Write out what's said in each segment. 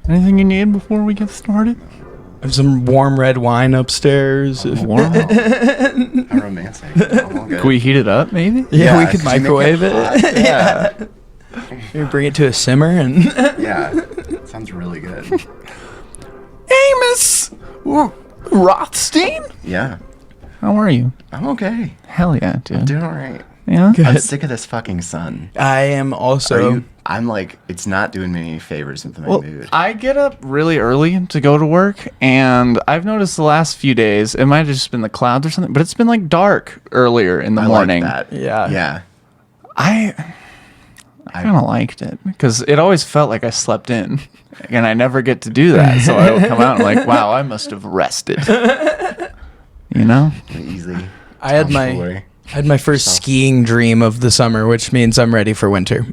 Anything you need before we get started? I have some warm red wine upstairs. Warm? How romantic. Can we heat it up, maybe? Yeah, we could could you make microwave it it. hot? Yeah. Maybe bring it to a simmer and. Yeah, sounds really good. Amos Rothstein? Yeah, How are you? I'm okay. Hell yeah, dude. I'm doing all right. Yeah? I'm sick of this fucking sun. I am also. I'm like, it's not doing me any favors with my Well, mood. I get up really early to go to work, and I've noticed the last few days, it might have just been the clouds or something, but it's been like dark earlier in the morning. Like that. Yeah. Yeah. I kind of liked it because it always felt like I slept in, and I never get to do that. So I would come out and like, wow, I must have rested. You know? Easy. I had my first skiing dream of the summer, which means I'm ready for winter.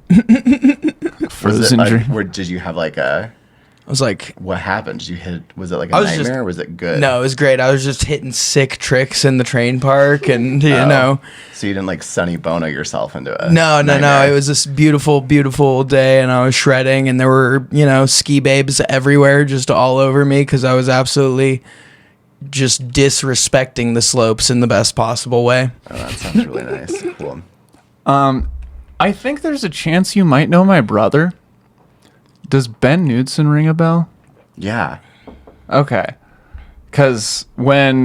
Frozen dream. Where did you have like a? I was like, What happened? Did you hit? Was it like a I was nightmare? just- Or was it good? no, it was great. I was just hitting sick tricks in the train park, and you know. So you didn't like Sonny Bono yourself into it? No. It was this beautiful, beautiful day, and I was shredding, and there were, ski babes everywhere, just all over me, because I was absolutely just disrespecting the slopes in the best possible way. Oh, that sounds really nice. Cool. I think there's a chance you might know my brother. Does Ben Knudson ring a bell? Yeah. Okay. Because when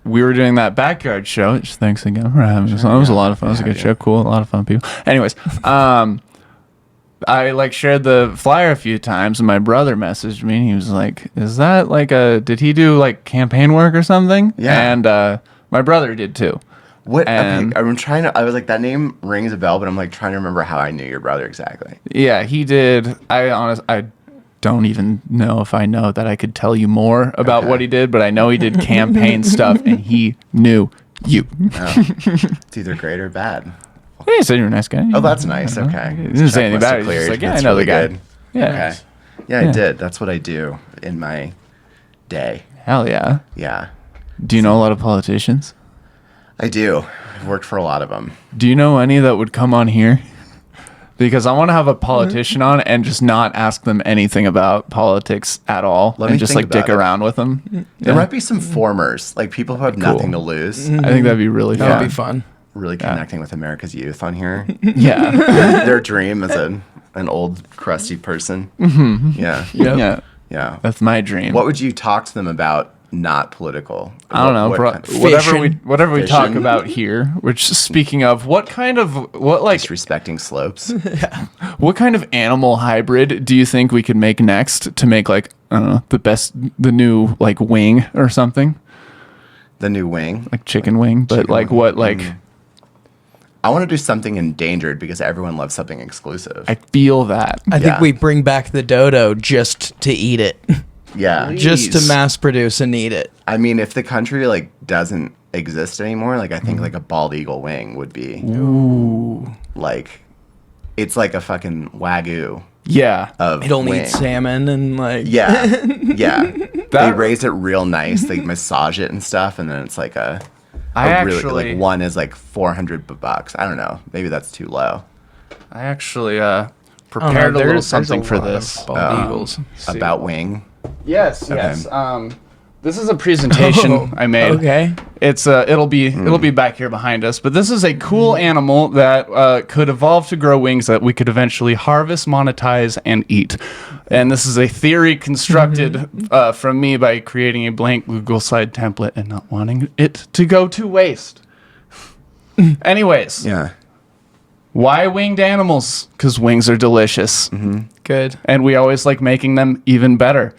we were doing that backyard show, which thanks again for having us on. It was a lot of fun. It was a good show. Cool. A lot of fun people. Anyways, I like shared the flyer a few times, and my brother messaged me, and he was like, is that like did he do like campaign work or something? Yeah. And my brother did too. What? And- Okay, I was like, that name rings a bell, but I'm like trying to remember how I knew your brother exactly. Yeah, he did. I don't even know if I know that I could tell you more about Okay. what he did, but I know he did campaign stuff, and he knew you. Oh. It's either great or bad. He said you're a nice guy. Oh, that's nice. Okay. He didn't say anything about it. He's just like, yeah, I know the guy. Good. Yeah. Okay. Yeah, Yeah. I did. That's what I do in my day. Hell yeah. Yeah, Do you know a lot of politicians? I do. I've worked for a lot of them. Do you know any that would come on here? Because I want to have a politician on and just not ask them anything about politics at all, Let me and just think like dick about it. around with them. There Yeah. might be some formers, like people who have nothing to lose, I think that'd be really That fun. would be fun. really connecting with America's youth on here. Yeah. Their dream as an old, crusty person. Yeah. Yep. Yeah. Yeah. That's my dream. What would you talk to them about not political? I don't know. Fishing. Whatever we talk Fishing. about here. Which, speaking of, what Disrespecting slopes. what kind of animal hybrid do you think we could make next to make like I don't know the new like wing or something The new wing. like chicken wing, but Chicken like wing. what like I want to do something endangered because everyone loves something exclusive. I feel that. I Yeah. think we bring back the dodo just to eat it, Yeah. just to Jeez. mass produce and eat it. I mean, if the country like doesn't exist anymore, like I think like a bald eagle wing would be like it's like a fucking wagyu Yeah. of It only wing. eats salmon and like Yeah. Yeah. They That- raise it real nice. They massage it and stuff, and then it's like really like one is like $400. I don't know. Maybe that's too low. I actually I don't know, prepared a little there's something a for lot of this. bald eagles. About wing. Yes, Okay. yes. This is a presentation I made. Okay. It's it'll be back here behind us, but this is a cool animal that could evolve to grow wings that we could eventually harvest, monetize, and eat. And this is a theory constructed from me by creating a blank Google slide template and not wanting it to go to waste. Anyways, Yeah. why winged animals? Because wings are delicious. Good. And we always like making them even better.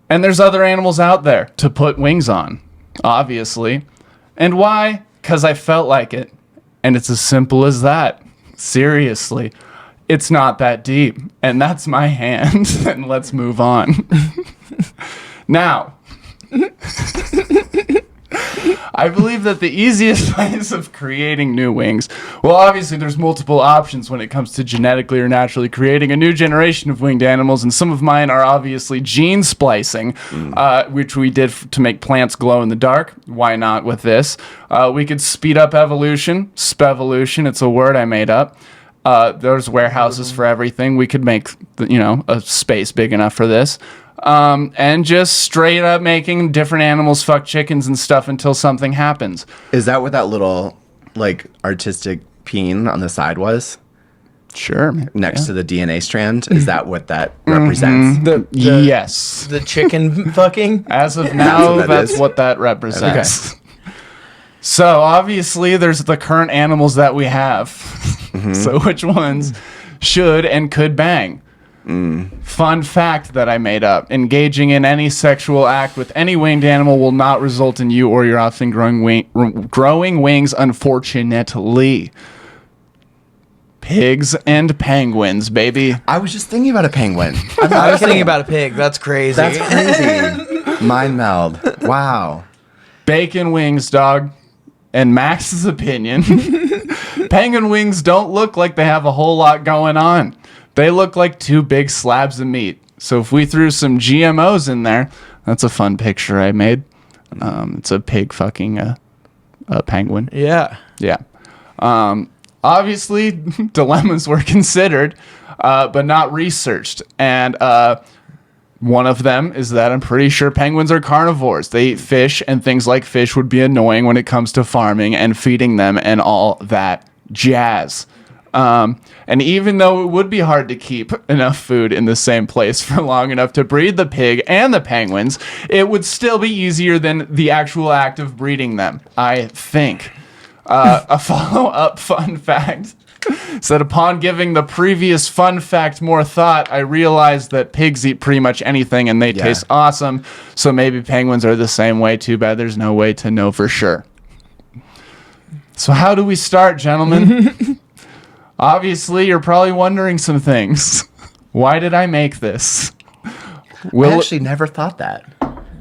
And there's other animals out there to put wings on, obviously. And why? Because I felt like it. And it's as simple as that. Seriously. It's not that deep. And that's my hand. And let's move on. Now, I believe that the easiest ways of creating new wings, well, obviously there's multiple options when it comes to genetically or naturally creating a new generation of winged animals, and some of mine are obviously gene splicing, which we did to make plants glow in the dark. Why not with this? We could speed up evolution, spevolution, it's a word I made up. There's warehouses for everything. We could make, a space big enough for this. And just straight up making different animals fuck chickens and stuff until something happens. Is that what that little, like, artistic peen on the side was? Sure. Next to the DNA strand? Is that what that represents? Yes. The chicken fucking. As of now, that that's is. what that represents. So obviously, there's the current animals that we have. So which ones should and could bang? Fun fact that I made up: engaging in any sexual act with any winged animal will not result in you or your offspring growing wings, unfortunately. Pigs and penguins, baby. I was just thinking about a penguin. I was thinking about a pig. That's crazy. That's crazy. Mind meld. Wow. Bacon wings, dog. In Max's opinion, penguin wings don't look like they have a whole lot going on. They look like two big slabs of meat. So if we threw some GMOs in there, that's a fun picture I made. It's a pig fucking a penguin. Yeah. Yeah. Obviously, dilemmas were considered, but not researched. And one of them is that I'm pretty sure penguins are carnivores. They eat fish, and things like fish would be annoying when it comes to farming and feeding them and all that jazz. And even though it would be hard to keep enough food in the same place for long enough to breed the pig and the penguins, it would still be easier than the actual act of breeding them, I think. A follow-up fun fact said, upon giving the previous fun fact more thought, I realized that pigs eat pretty much anything and they taste awesome. So maybe penguins are the same way. Too bad there's no way to know for sure. So how do we start, gentlemen? Obviously, you're probably wondering some things. Why did I make this? I actually never thought that.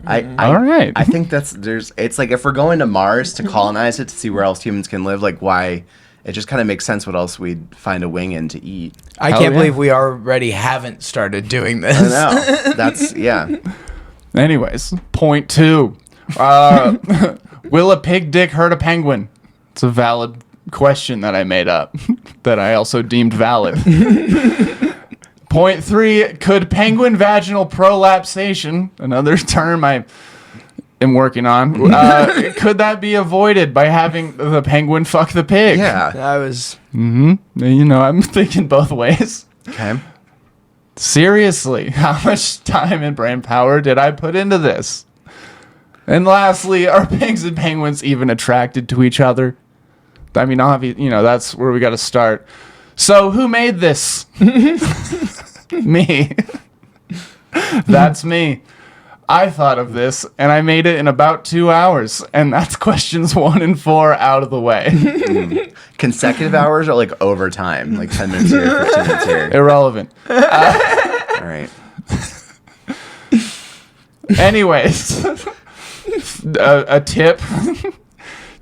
All right. I think it's like if we're going to Mars to colonize it to see where else humans can live, like why it just kind of makes sense what else we'd find a wing in to eat. I can't believe we already haven't started doing this. I know. That's, yeah. Anyways, point 2. Will a pig dick hurt a penguin? It's a valid question that I made up that I also deemed valid. Point 3, could penguin vaginal prolapsation, another term I am working on, could that be avoided by having the penguin fuck the pig? Yeah. I was. I'm thinking both ways. Okay. Seriously, how much time and brain power did I put into this? And lastly, are pigs and penguins even attracted to each other? I mean, obviously, that's where we got to start. So, who made this? Me. That's me. I thought of this, and I made it in about 2 hours, and that's questions 1 and 4 out of the way. Consecutive hours or like overtime? Like 10 minutes here, 15 minutes here? Irrelevant. All right. Anyways, a tip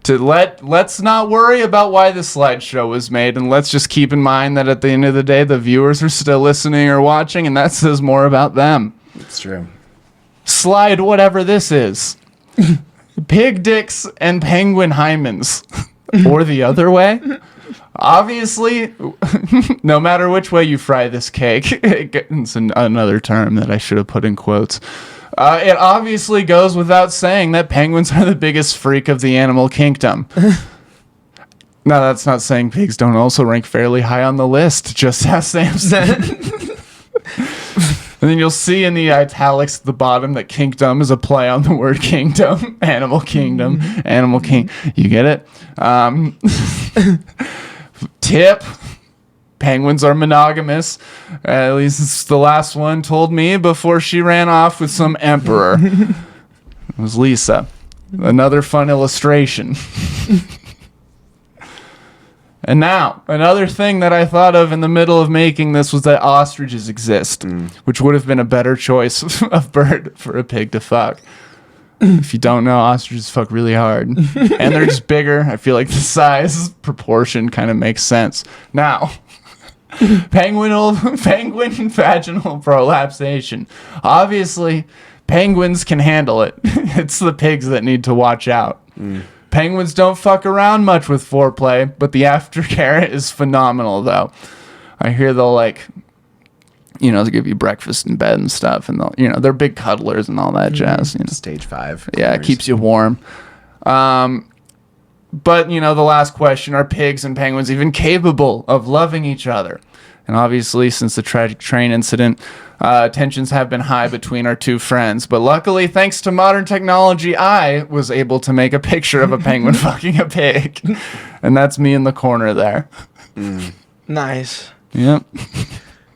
to let's not worry about why the slideshow was made, and let's just keep in mind that at the end of the day, the viewers are still listening or watching, and that says more about them. It's true. Slide whatever this is. Pig dicks and penguin hymens. Or the other way. Obviously, no matter which way you fry this cake, it's another term that I should have put in quotes. It obviously goes without saying that penguins are the biggest freak of the animal kingdom. Now, that's not saying pigs don't also rank fairly high on the list, just as Sam said. And then you'll see in the italics at the bottom that kingdom is a play on the word kingdom. Animal kingdom. Animal king. You get it? Tip. Penguins are monogamous. At least it's the last one told me before she ran off with some emperor. It was Lisa. Another fun illustration. And now, another thing that I thought of in the middle of making this was that ostriches exist, which would have been a better choice of bird for a pig to fuck. If you don't know, ostriches fuck really hard. And they're just bigger. I feel like the size proportion kind of makes sense. Now, penguin vaginal prolapsation. Obviously, penguins can handle it. It's the pigs that need to watch out. Penguins don't fuck around much with foreplay, but the aftercare is phenomenal, though. I hear they'll they'll give you breakfast in bed and stuff, and they're big cuddlers and all that jazz. Stage 5. Yeah, it keeps you warm. But, the last question, are pigs and penguins even capable of loving each other? And obviously, since the tragic train incident, tensions have been high between our two friends. But luckily, thanks to modern technology, I was able to make a picture of a penguin fucking a pig. And that's me in the corner there. Nice. Yep.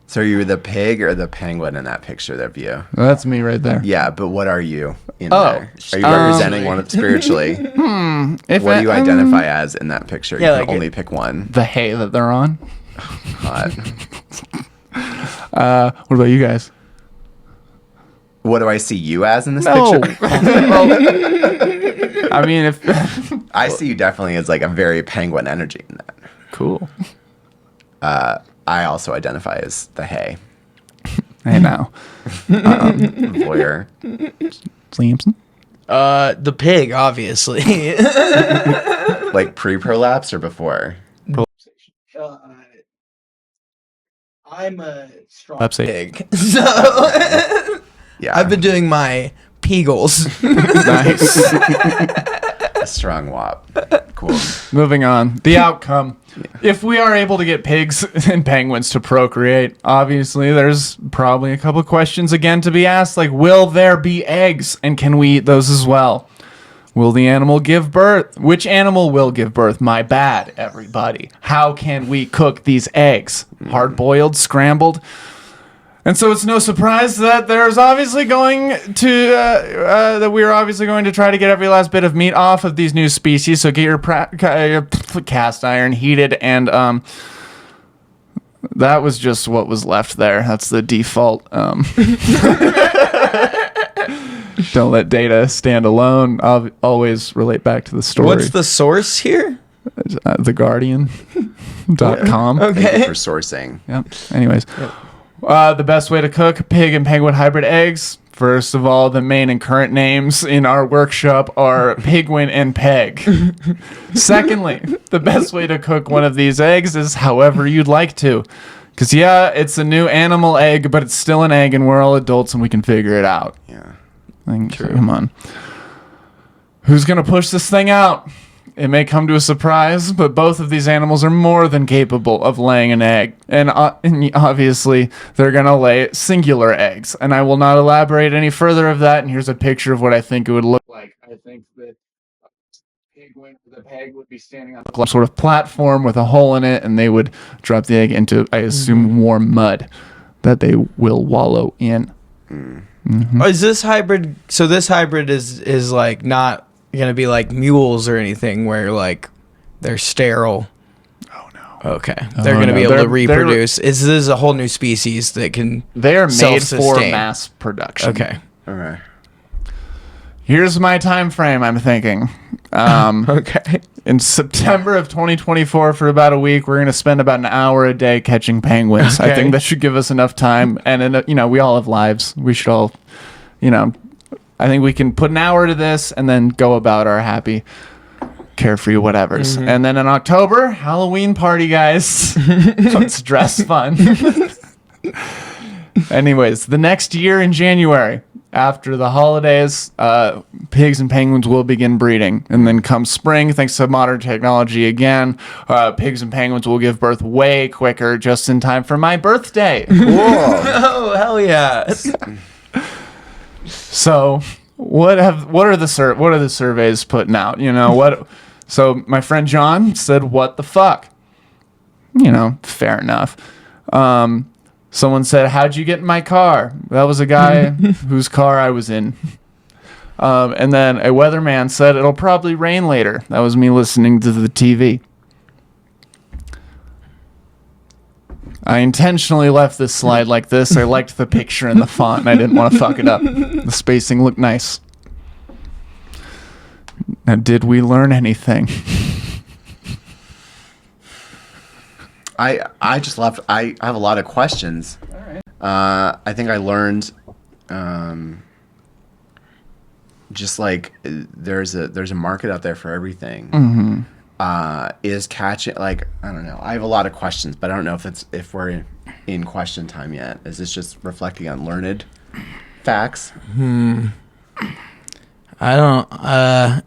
So are you the pig or the penguin in that picture of you? That's me right there. Yeah, but what are you in there? Are you representing one spiritually? What do you identify as in that picture? Yeah, you can only pick one. The hay that they're on. Hot. What about you guys? What do I see you as in this No. picture? I mean, if I see you definitely as like a very penguin energy in that. cool. I also identify as the hay. Hey now, Voyeur. Liamson. The pig, obviously. Like pre-prolapse or before? I'm a strong Pepsi. pig. So Yeah. I've been doing my Peagles. Nice. a strong wop. Cool. Moving on. The outcome. If we are able to get pigs and penguins to procreate, obviously there's probably a couple questions again to be asked, like, will there be eggs? And can we eat those as well? Will the animal give birth? Which animal will give birth? My bad, everybody. How can we cook these eggs? Hard-boiled, scrambled? And so it's no surprise that there's obviously going to that we're obviously going to try to get every last bit of meat off of these new species. So get your cast iron heated, and that was just what was left there. That's the default. Don't let data stand alone. I'll always relate back to the story. What's the source here? TheGuardian.com. Thank Okay. you for sourcing. Yep. Anyways. The best way to cook pig and penguin hybrid eggs. First of all, the main and current names in our workshop are Pigwin and Peg. Secondly, the best way to cook one of these eggs is however you'd like to. Because, yeah, it's a new animal egg, but it's still an egg, and we're all adults and we can figure it out. Yeah. Come on. Who's going to push this thing out? It may come to a surprise, but both of these animals are more than capable of laying an egg. And obviously, they're going to lay singular eggs. And I will not elaborate any further of that. And here's a picture of what I think it would look like. I think that the peg would be standing on some sort of platform with a hole in it, and they would drop the egg into, I assume, warm mud that they will wallow in. Oh, is this hybrid? So this hybrid is like not gonna be like mules or anything where like they're sterile. Oh, no. Okay, they're gonna be able to reproduce. This is a whole new species that can. They are made for self-sustain. mass production. Okay. All right. Here's my time frame, I'm thinking. Okay. In September of 2024, for about a week, we're going to spend about an hour a day catching penguins. I Okay. think that should give us enough time. And, we all have lives. We should all, I think we can put an hour to this and then go about our happy, carefree whatevers. And then in October, Halloween party, guys. Let's dress fun. Anyways, the next year in January, after the holidays, pigs and penguins will begin breeding. And then come spring, thanks to modern technology again, pigs and penguins will give birth way quicker, just in time for my birthday. Oh hell yeah! So, what are the surveys putting out? What? So my friend John said, "What the fuck?" Fair enough. Someone said, "How'd you get in my car?" That was a guy whose car I was in. And then a weatherman said, "It'll probably rain later." That was me listening to the TV. I intentionally left this slide like this. I liked the picture and the font, and I didn't want to fuck it up. The spacing looked nice. Now, did we learn anything? I just left. I have a lot of questions. All right. I think I learned just like there's a market out there for everything. Is catching, like, I don't know. I have a lot of questions, but I don't know if we're in question time yet. Is this just reflecting on learned facts? I don't.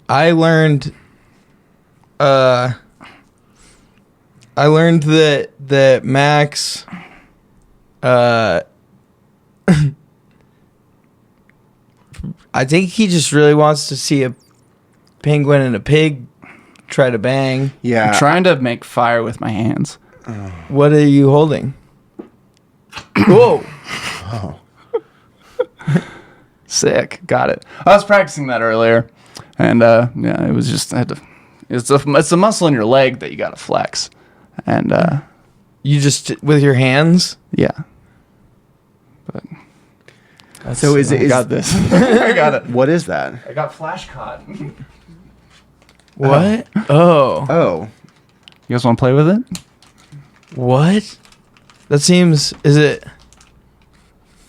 I learned that Max. I think he just really wants to see a penguin and a pig try to bang. Yeah. I'm trying to make fire with my hands. What are you holding? Whoa. Oh. Sick. Got it. I was practicing that earlier. And yeah, it was just, it's a muscle in your leg that you got to flex. And You just with your hands? yeah. But So is I it? got this. I got it. What is that? I got flash caught. What? Oh. Oh. You guys want to play with it? What? That seems. Is it?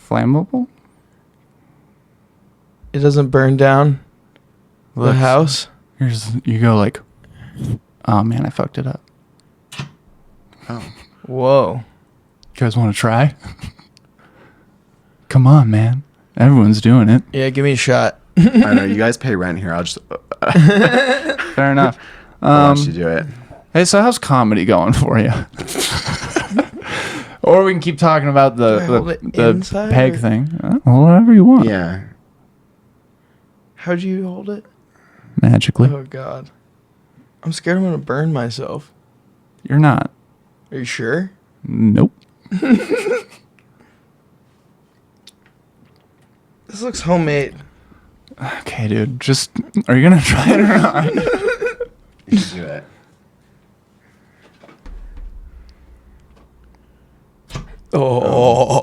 Flammable? It doesn't burn down the Looks- house? You go like, oh man, I fucked it up. Oh. Whoa. You guys want to try? Come on, man. Everyone's doing it. Yeah, give me a shot. I don't know. You guys pay rent here. I'll just Fair enough. I'll let you do it. Hey, so how's comedy going for you? Or we can keep talking about Do I hold it the inside peg or- thing. Whatever you want. Yeah. How'd you hold it? Magically. Oh, God. I'm scared I'm going to burn myself. You're not. Are you sure? Nope. This looks homemade. Okay, dude. Just, are you going to try it or not? You should do it. Oh.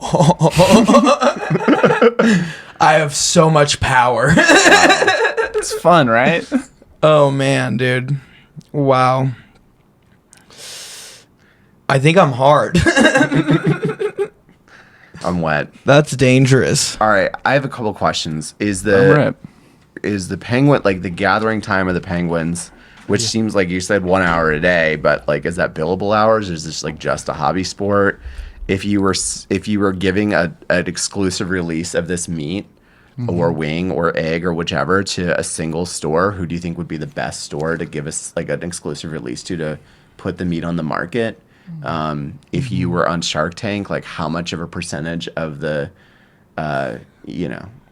I have so much power. It's fun, right? Oh, man, dude. Wow. I think I'm hard. I'm wet. That's dangerous. All right. I have a couple questions. Is Rip. the penguin, like the gathering time of the penguins, which seems like you said 1 hour a day, but like is that billable hours or is this like just a hobby sport? If you were giving an exclusive release of this meat or wing or egg or whichever to a single store, who do you think would be the best store to give us like an exclusive release to put the meat on the market? If you were on Shark Tank, like how much of a percentage of the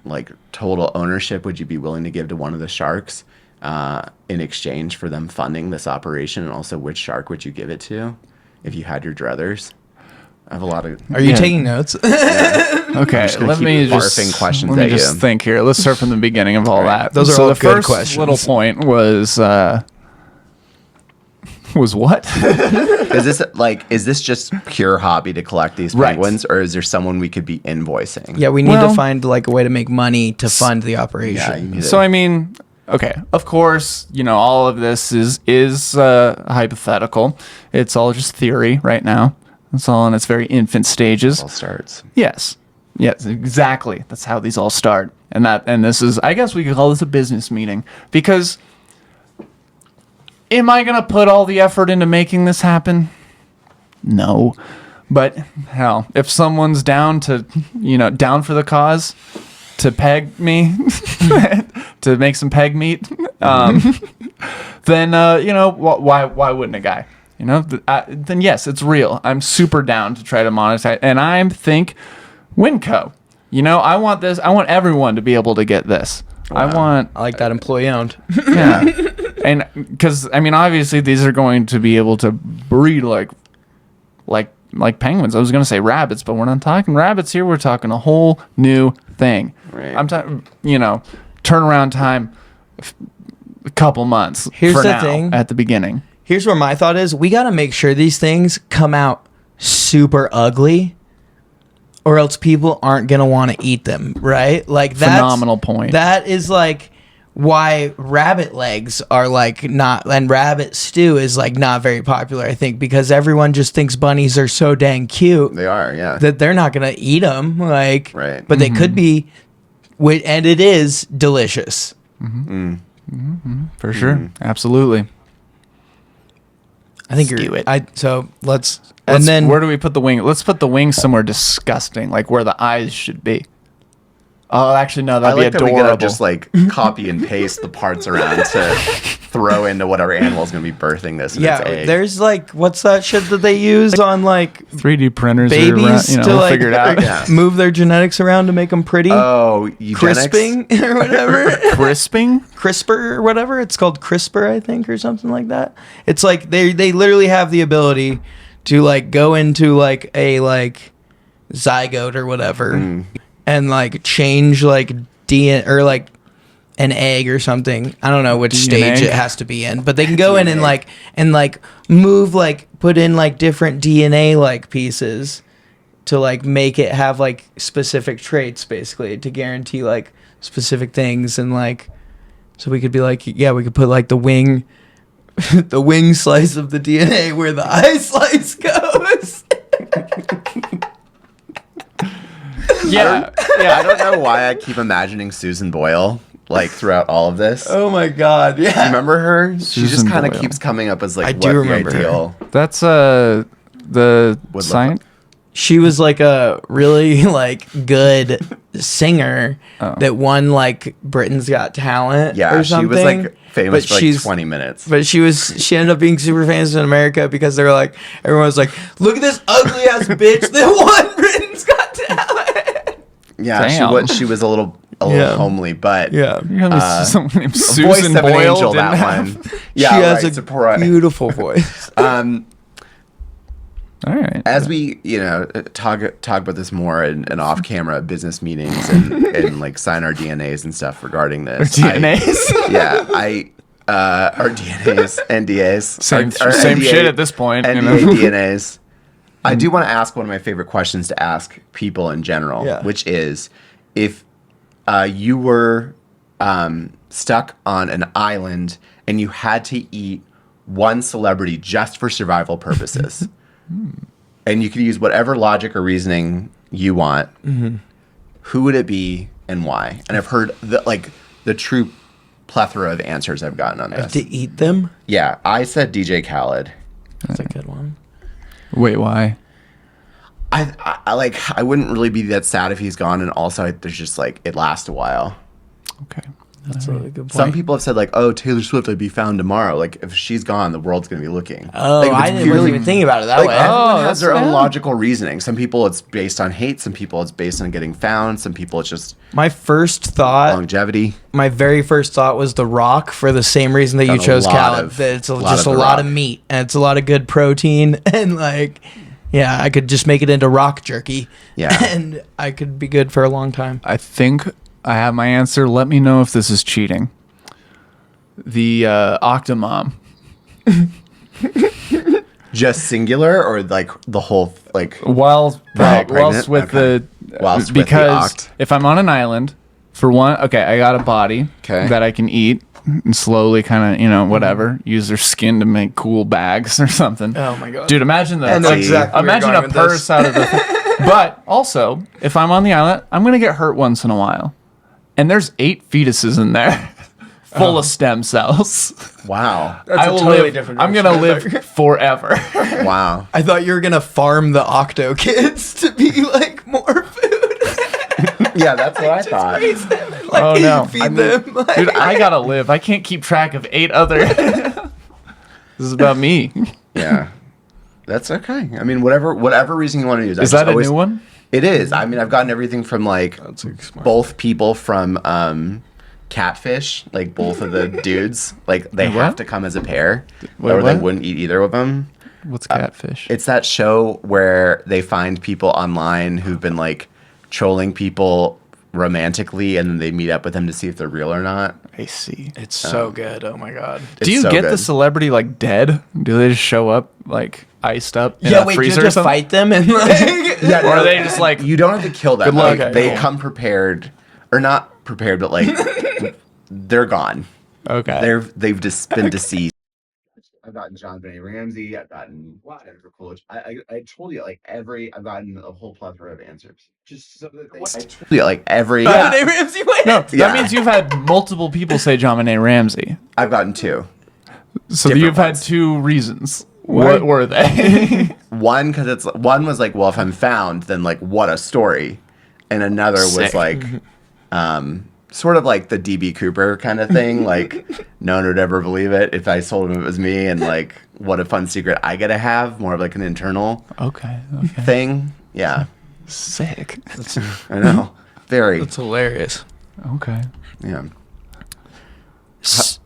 like total ownership would you be willing to give to one of the sharks in exchange for them funding this operation? And also, which shark would you give it to if you had your druthers? I have a lot of. Are you Yeah. taking notes? Okay, just gonna let keep me barfing just questions let me at just you. think here. Let's start from the beginning of all that. Those are so all the good first questions. little point was what? Is this just pure hobby to collect these Right. penguins, or is there someone we could be invoicing? Yeah, we need Well- to find like a way to make money to fund the operation. Yeah, you need So I mean, okay, of course, all of this is hypothetical. It's all just theory right now. It's all in its very infant stages. all starts. Yes, exactly. That's how these all start. And this is, I guess we could call this a business meeting, because am I gonna put all the effort into making this happen? No, but hell, if someone's down to down for the cause, to peg me, to make some peg meat, then why wouldn't a guy? Then yes, it's real. I'm super down to try to monetize, and I think Winco. I want this. I want everyone to be able to get this. I want, I like that employee owned. yeah, and because I mean, obviously, these are going to be able to breed like penguins. I was going to say rabbits, but we're not talking rabbits here. We're talking a whole new thing. Right. I'm talking, turnaround time, a couple months. Here's for the now, thing. at the beginning. Here's where my thought is: we got to make sure these things come out super ugly, or else people aren't gonna want to eat them. Right? Like that's Phenomenal point. That is like why rabbit legs are like not, and rabbit stew is like not very popular. I think because everyone just thinks bunnies are so dang cute They are, yeah. that they're not gonna eat them. Like, Right. but they could be, and it is delicious. For sure. Absolutely. I think Let's you're. do it. So let's. And And then where do we put the wing? Let's put the wing somewhere disgusting, like where the eyes should be. Oh, actually, no, I that'd like be that we adorable. could just like copy and paste the parts around to throw into whatever animal is going to be birthing this in its yeah, egg. there's like what's that shit that they use on like 3D printers, babies are, to we'll like figure it out. Yeah. move their genetics around to make them pretty. Oh, eugenics? Crisping or whatever. Crisping? CRISPR or whatever. It's called CRISPR, I think, or something like that. It's like they literally have the ability to like go into like a like zygote or whatever and like change like DNA or like an egg or something. I don't know which DNA? stage it has to be in, but they can go in and like move like put in like different DNA like pieces to like make it have like specific traits basically to guarantee like specific things and like so we could be like yeah we could put like the wing the wing slice of the DNA where the eye slice goes. Yeah. I don't know why I keep imagining Susan Boyle like throughout all of this. Oh my god, yeah. Remember her? She just Susan kind of Boyle. keeps coming up as like I what do the remember her. ideal. That's the Would science. She was like a really like good singer that won like Britain's Got Talent Yeah, or she something. was like famous But for like she's- 20 minutes. But she ended up being super famous in America because they were like, everyone was like, look at this ugly ass bitch that won Britain's Got Talent. Yeah, Damn. she was a little Yeah. homely, but Yeah. You're gonna be someone named Voice Susan of an Boyle. Angel, didn't that have- one. Yeah, she has right, a Sephora. beautiful voice. All right. As we, talk about this more in off-camera business meetings and like sign our DNAs and stuff regarding this. DNAs. Our DNAs, NDAs, Same our NDA shit at this point. You NDA know? DNAs. I do want to ask one of my favorite questions to ask people in general, Yeah. which is if you were stuck on an island and you had to eat one celebrity just for survival purposes, and you could use whatever logic or reasoning you want, who would it be and why? And I've heard the true plethora of answers I've gotten on this. To eat them? Yeah, I said DJ Khaled. That's a good one. Wait, why? I wouldn't really be that sad if he's gone, and also there's just like it lasts a while. Okay. That's a really good point. Some people have said like, "Oh, Taylor Swift would be found tomorrow." Like if she's gone, the world's gonna be looking. Oh, like, I it's wasn't even thinking about it that way. Everyone Oh, has their that's own fair. logical reasoning. Some people it's based on hate. Some people it's based on getting found. Some people it's just My first thought, longevity. my very first thought was The Rock for the same reason that you Done a chose lot Khaled. of- That it's lot just of a The lot Rock. of meat and it's a lot of good protein and like, yeah, I could just make it into rock jerky. Yeah. And I could be good for a long time. I think I have my answer. Let me know if this is cheating. The Octomom. Just singular or like the whole like Whilst pregnant? with Okay. Whilst with the because oct. if I'm on an island, for one, okay, I got a body 'Kay. that I can eat and slowly kind of whatever use their skin to make cool bags or something. Oh my God. Dude, imagine I know that. exactly where you're Imagine going a with this. purse out of the. But also, if I'm on the island, I'm gonna get hurt once in a while, and there's 8 fetuses in there, full of stem cells. wow, That's I a will totally live. different I'm direction. gonna live forever. wow. I thought you were going to farm the Octo kids to be like more food. Yeah, that's what I thought. Raise them and, like, Oh, no. feed them. Like, Dude, I gotta live. I can't keep track of 8 other. This is about me. Yeah, that's okay. I mean, whatever reason you want to use. Is that a new one? It is. I mean, I've gotten everything from like both people from Catfish, like both of the dudes, like they What? have to come as a pair, Wait, or they what? wouldn't eat either of them. What's catfish? It's that show where they find people online who've been like trolling people romantically, and then they meet up with them to see if they're real or not. I see. it's so good. Oh my God. It's Do you so get good. the celebrity like dead? Do they just show up like iced up in Yeah, a wait, do you freezer have or to something? fight them and like Yeah, Or are they just like You don't have to kill them. Good luck. Like, Okay, they cool. come prepared, or not prepared, but like they're gone. okay? They've just been deceased. I've gotten John Benet Ramsey. I've gotten Jennifer Coolidge. I told you like I've gotten a whole plethora of answers. Just so that I told you like every. John Benet Ramsey wins. No, Yeah. that means you've had multiple people say John Benet Ramsey. I've gotten 2. So Different you've had ones. 2 reasons. What were they? One because one was like, well, if I'm found, then like what a story, and another was Sick. like, sort of like the DB Cooper kind of thing. Like no one would ever believe it if I told him it was me, and like what a fun secret I get to have. More of like an internal Okay. thing. Yeah, Sick. I know. Very. That's hilarious. Okay. Yeah.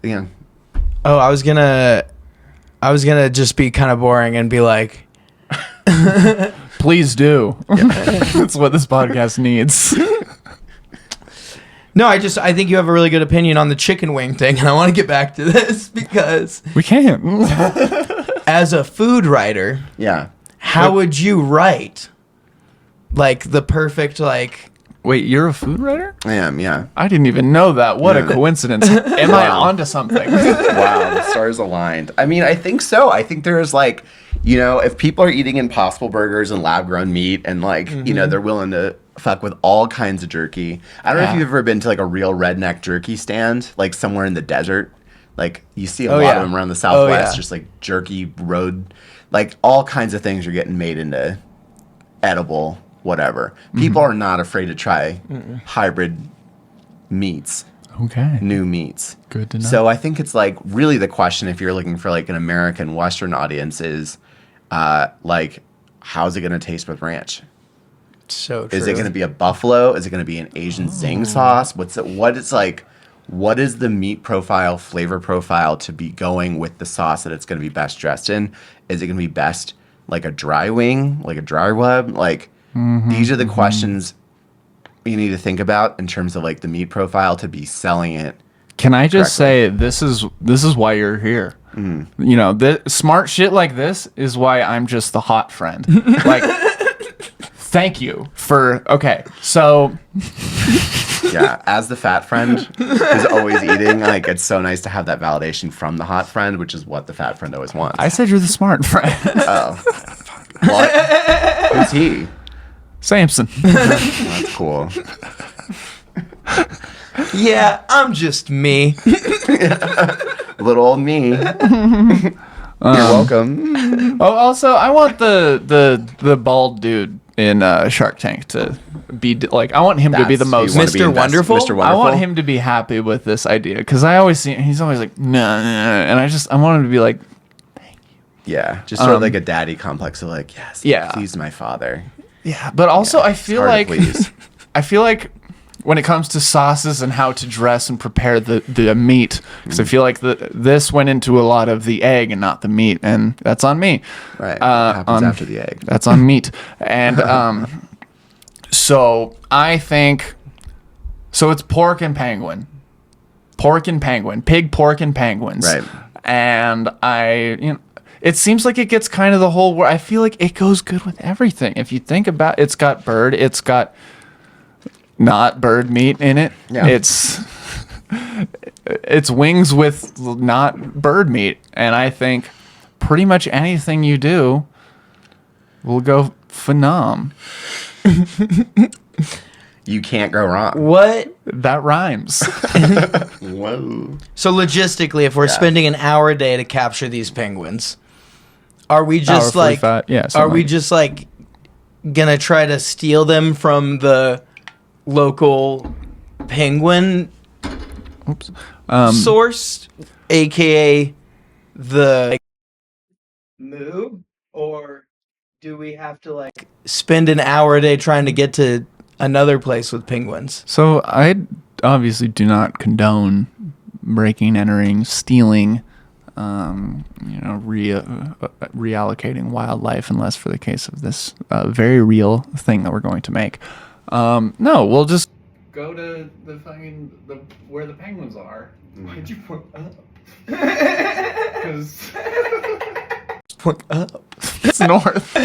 Yeah. Oh, I was gonna just be kind of boring and be like, Please do. That's what this podcast needs. no, I think you have a really good opinion on the chicken wing thing, and I want to get back to this because We can't. as a food writer, Yeah. how would you write like the perfect like? Wait, you're a food writer? I am. Yeah. I didn't even know that. What a Yeah. coincidence. Am I Wow. onto something? Wow, the stars aligned. I mean, I think so. I think there's like, if people are eating Impossible Burgers and lab grown meat and like, they're willing to fuck with all kinds of jerky. I don't know if Yeah. you've ever been to like a real redneck jerky stand, like somewhere in the desert. Like you see a lot yeah. of them around the Southwest, yeah. just like jerky road, like all kinds of things are getting made into edible whatever. People are not afraid to try hybrid meats. Okay. New meats. Good to know. So I think it's like really the question if you're looking for like an American Western audience is like how's it going to taste with ranch? So true. Is it going to be a buffalo? Is it going to be an Asian zing sauce? What is the meat profile, flavor profile to be going with the sauce that it's going to be best dressed in? Is it going to be best like a dry wing, like a dry rub? Like these are the questions you need to think about in terms of like the meat profile to be selling it. Can I just say this is why you're here? Smart shit like this is why I'm just the hot friend. Like, thank you for. Okay, so Yeah, as the fat friend who's always eating, like it's so nice to have that validation from the hot friend, which is what the fat friend always wants. I said you're the smart friend, Oh, what? Who's he? Samson. That's cool. Yeah, I'm just me. Little old me. You're welcome. Oh, also, I want the bald dude in Shark Tank to be like. I want him to be the most. You wanna be Mr. invest- Wonderful? Mr. Wonderful. I want him to be happy with this idea because I always see he's always like nah, and I want him to be like Yeah, just sort of like a daddy complex of like, yes, Yeah. please my father. yeah. But also, I feel hard to like please. I feel like when it comes to sauces and how to dress and prepare the meat, because I feel like this went into a lot of the egg and not the meat, and that's on me. Right. What happens after the egg? That's on meat. And so I think so it's pork and penguin. Pork and penguin. Pig, pork, and penguins. Right. And it seems like it gets kind of the whole I feel like it goes good with everything. If you think about it's got bird, it's got not bird meat in it. Yeah. It's wings with not bird meat. And I think pretty much anything you do will go phenom. You can't go wrong. What? That rhymes. Whoa. So logistically, if we're spending an hour a day to capture these penguins, are we just Hour like 45, yeah, are something we like- just like gonna try to steal them from the local penguin Oops. source, aka the moo, or do we have to like spend an hour a day trying to get to another place with penguins? So I obviously do not condone breaking, entering, stealing, reallocating wildlife, unless for the case of this very real thing that we're going to make. No, we'll just go to the fucking where the penguins are. Why'd you point up? Because Point up. it's north.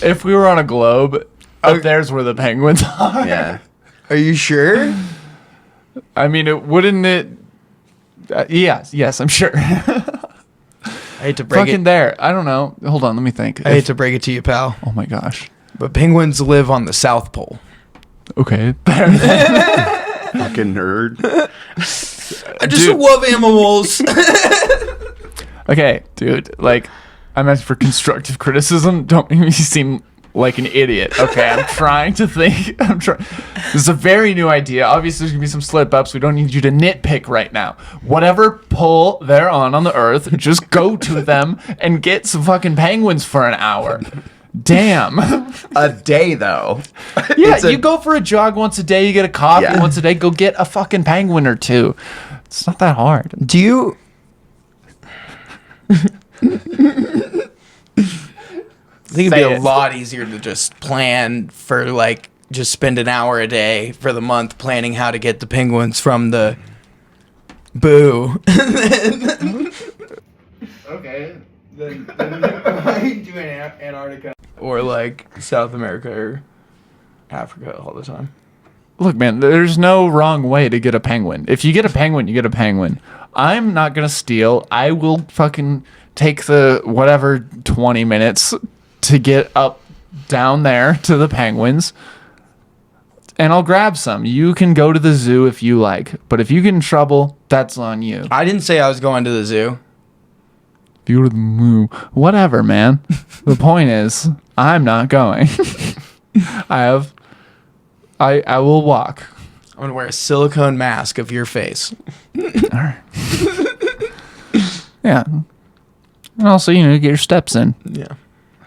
If we were on a globe, up there's where the penguins are. Yeah. Are you sure? I mean, wouldn't it Yes, I'm sure. I hate to break Fucking it. there. I don't know. Hold on, let me think. I hate to break it to you, pal, Oh my gosh. but penguins live on the South Pole. Okay. Fucking nerd. I just Dude. love animals. Okay, dude. Like, I'm asking for constructive criticism. Don't make me seem like an idiot. Okay, I'm trying to think. This is a very new idea. Obviously, there's gonna be some slip ups. We don't need you to nitpick right now. Whatever pole they're on the earth, just go to them and get some fucking penguins for an hour. Damn. A day though. Yeah, It's a- you go for a jog once a day. You get a coffee Yeah. once a day. Go get a fucking penguin or two. It's not that hard. Do you? I think it'd Say be a it. lot easier to just plan for like just spend an hour a day for the month planning how to get the penguins from the boo. Okay. Then do Antarctica or like South America or Africa all the time. Look, man, there's no wrong way to get a penguin. If you get a penguin, you get a penguin. I'm not going to steal. I will fucking take the whatever 20 minutes to get up down there to the penguins, and I'll grab some. You can go to the zoo if you like, but if you get in trouble, that's on you. I didn't say I was going to the zoo. If you go to the moo, whatever, man. The point is, I'm not going. I will walk. I'm gonna wear a silicone mask of your face. All right. Yeah. And also, get your steps in. Yeah.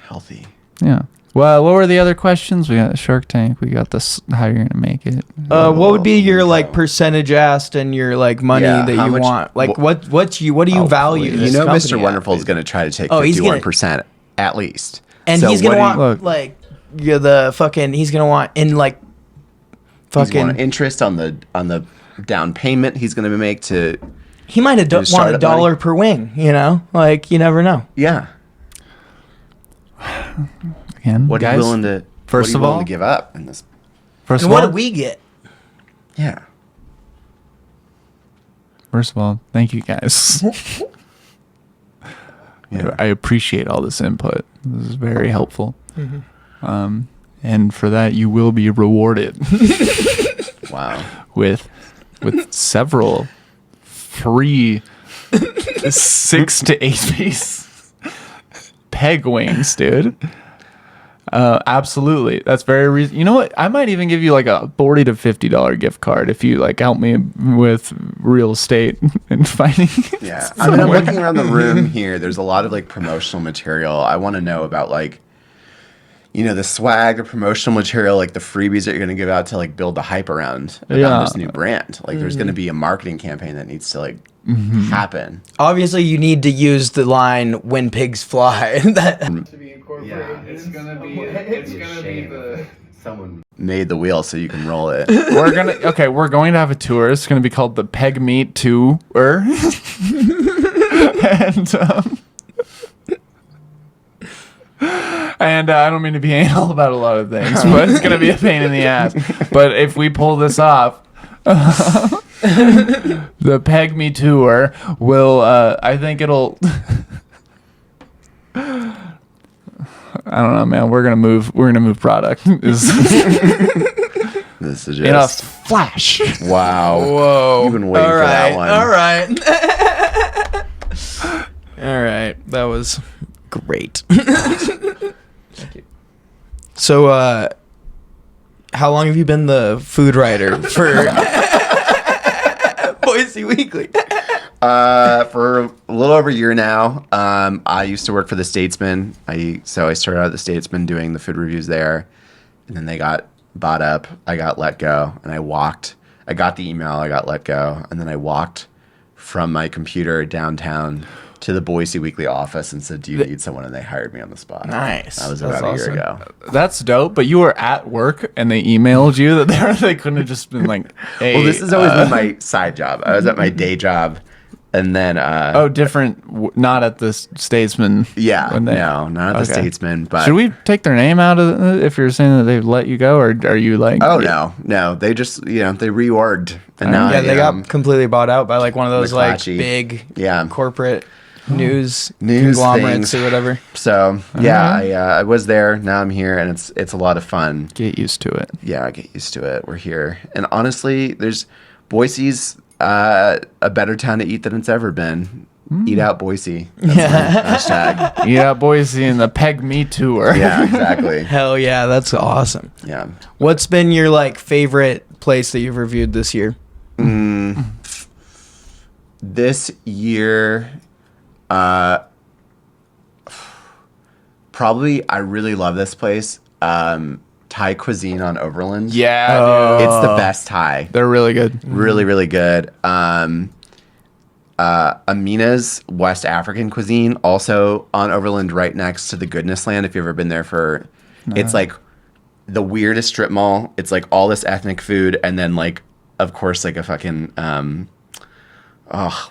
Healthy. Yeah. Well, what were the other questions? We got Shark Tank. We got this. How you're gonna make it? What would be your like percentage asked and your like money Yeah, that how you much- what what- what do you value? You this know, company Mr. at? Wonderful is going to try to take Oh, he's gonna- 51% at least. And So he's gonna what do want Look. like the fucking. He's gonna want in like He's going fucking. interest on the down payment he's going to make to He might have his want a startup dollar money. per wing. Like you never know. yeah. Again, What guys. are you willing to first of all- to give up in this? First And of what all, did we get? Yeah. first of all, thank you guys. Yeah. I appreciate all this input. This is very helpful. Mm-hmm. And for that, you will be rewarded Wow. with several free 6 to 8 piece peg wings, dude. Absolutely, that's very reason. You know what? I might even give you like a $40 to $50 gift card if you like help me with real estate and finding. Yeah. I mean, I'm looking around the room here. There's a lot of like promotional material. I want to know about like, the swag, the promotional material, like the freebies that you're going to give out to like build the hype around about this new brand. Like there's going to be a marketing campaign that needs to like happen. Obviously, you need to use the line "When pigs fly." That to be incorporated. It's gonna be the someone made the wheel so you can roll it. We're going to have a tour. It's going to be called the Peg Meet Tour. And I don't mean to be anal about a lot of things, but it's going to be a pain in the ass. But if we pull this off, the Peg Me Tour will, I think it'll, I don't know, man. We're going to move product. This is In a just flash. wow. Whoa! You've been waiting for that one. All right. All right. That was great. Thank you. So, how long have you been the food writer for Boise Weekly? For a little over a year now. I used to work for the Statesman. I started out at the Statesman doing the food reviews there, and then they got bought up. I got let go, and I got the email. I got let go, and then I walked from my computer downtown to the Boise Weekly office and said, "Do you need someone?" And they hired me on the spot. Nice. That was That's about a awesome. year ago. That's dope. But you were at work and they emailed you that they couldn't have just been like, "Hey." Well, this has always been my side job. I was at my day job And then different. Not at the Statesman. yeah, when they- no, not at the Okay. Statesman, but Should we take their name out of if you're saying that they've let you go, or are you like? oh no, they just they reorged, and now Yeah, they got completely bought out by like one of those like McClatchy. big Yeah. corporate news News conglomerates things. or whatever. So yeah, I was there. Now I'm here, and it's a lot of fun. Get used to it. Yeah, I get used to it. We're here, and honestly, Boise's a better town to eat than it's ever been. Eat out Boise. That's my hashtag. Yeah, Boise and the Peg Me tour. Yeah, exactly. Hell yeah, that's awesome. Yeah. What's been your like favorite place that you've reviewed this year? This year, probably I really love this place. Thai cuisine on Overland. Yeah, dude. It's the best Thai. They're really good. Really, really good. Amina's West African cuisine, also on Overland, right next to the Goodness Land. If you've ever been there it's like the weirdest strip mall. It's like all this ethnic food, and then like, of course, like a fucking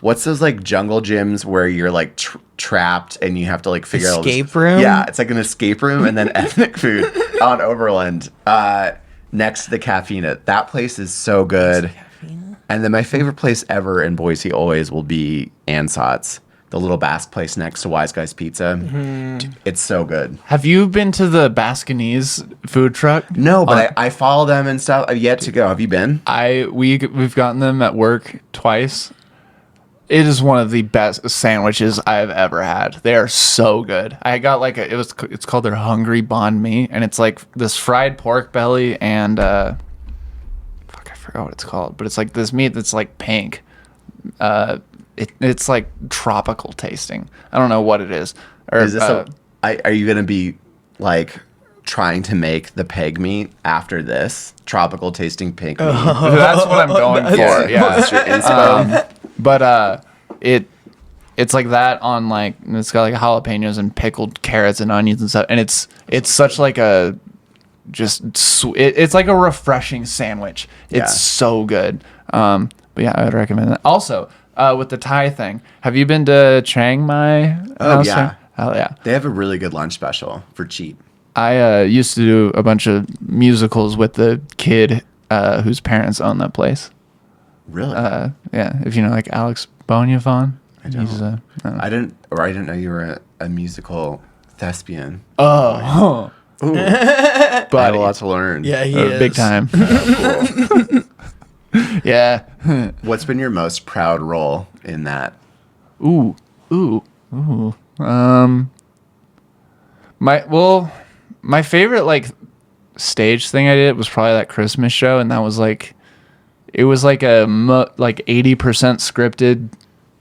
what's those like jungle gyms where you're like trapped and you have to like figure out Escape room? Yeah, it's like an escape room, and then ethnic food on Overland, next to the Caffeina. That place is so good. And then my favorite place ever in Boise always will be Ansat's, the little Basque place next to Wise Guys Pizza. Dude, it's so good. Have you been to the Baskinese food truck? No, but I follow them and stuff. I've yet to go. Have you been? We've gotten them at work twice. It is one of the best sandwiches I've ever had. They are so good. I got like it's called their Hungry Banh Mi, and it's like this fried pork belly and I forgot what it's called, but it's like this meat that's like pink. It's like tropical tasting. I don't know what it is. Or Is this are you gonna be like trying to make the peg meat after this tropical tasting pig meat? that's what I'm going for. Yeah. That's your inspo. But it's like that on like it's got like jalapenos and pickled carrots and onions and stuff, and it's such like a it's like a refreshing sandwich. It's Yeah. so good. But yeah, I would recommend that. Also, with the Thai thing, have you been to Chiang Mai? Oh, yeah. Hell yeah. They have a really good lunch special for cheap. I used to do a bunch of musicals with the kid whose parents own that place. Really? Yeah, if you know like Alex Bonifon. I don't. He's I didn't know you were a musical thespian. oh, Ooh, I have but a lot to learn. Yeah, he is. big time. Cool. Yeah. What's been your most proud role in that? Ooh. My favorite like stage thing I did was probably that Christmas show, and that was like, it was like like 80% scripted.